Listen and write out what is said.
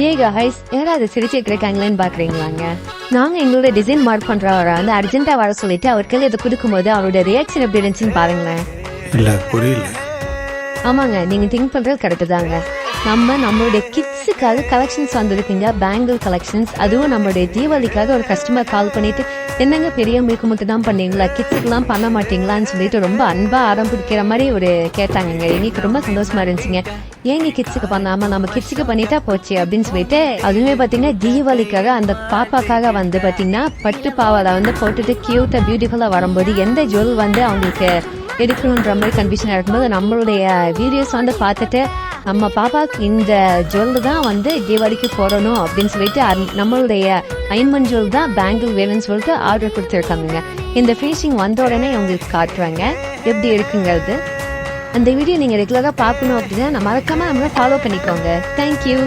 யாராவது சிரிச்சுட்டு இருக்காங்களேன்னு பாக்குறீங்களாங்க. நாங்க எங்களோட டிசைன் மார்க் பண்றவரை வந்து அர்ஜென்ட்டா வர சொல்லிட்டு அவருக்கு இதை கொடுக்கும்போது அவரோட ரியாக்ஷன் எப்படி இருந்துச்சுன்னு பாருங்களேன். இல்ல புரியல. ஆமாங்க, நீங்க திங்க் பண்றது கரெக்ட் தாங்க. நம்மளுடைய கிட்ஸுக்காக கலெக்ஷன்ஸ் வந்திருக்குங்க, பேங்கிள் கலெக்ஷன்ஸ். அதுவும் நம்மளுடைய தீபாவளிக்காக ஒரு கஸ்டமர் கால் பண்ணிட்டு, என்னங்க பெரியவங்களுக்கு மட்டும் தான் பண்ணீங்களா, கிட்ஸுக்கெல்லாம் பண்ண மாட்டீங்களான்னு சொல்லிட்டு ரொம்ப அன்பா ஆரம்பிக்கிற மாதிரி ஒரு கேட்டாங்க. எங்களுக்கு ரொம்ப சந்தோஷமா இருந்துச்சுங்க. ஏங்க கிட்ஸுக்கு பண்ணாம நம்ம கிட்ஸுக்கு பண்ணிட்டா போச்சு அப்படின்னு சொல்லிட்டு, அதுவுமே பாத்தீங்கன்னா தீபாவளிக்காக அந்த பாப்பாக்காக வந்து பாத்தீங்கன்னா பட்டு பாவாடை வந்து போட்டுட்டு கியூட்டா பியூட்டிஃபுல்லா வரும்போது எந்த ஜுவல் வந்து அவங்களுக்கு எடுக்கணுன்ற மாதிரி கன்ஃபியூஷன் இருக்கும்போது நம்மளுடைய வீடியோஸ் வந்து பார்த்துட்டு நம்ம பாப்பாக்கு இந்த ஜுவல் தான் வந்து தீபாவளிக்கு போடணும் அப்படின்னு சொல்லிட்டு நம்மளுடைய அயன்மன் ஜுவல் தான் பேங்கிள் வேணும்னு சொல்லிட்டு ஆர்டர் கொடுத்துருக்காங்க. இந்த ஃபினிஷிங் வந்த உடனே உங்களுக்கு காட்டுறாங்க எப்படி இருக்குங்கிறது. அந்த வீடியோ நீங்கள் ரெகுலராக பார்க்கணும் அப்படின்னா மறக்காம நம்மளை ஃபாலோ பண்ணிக்கோங்க. தேங்க்யூ.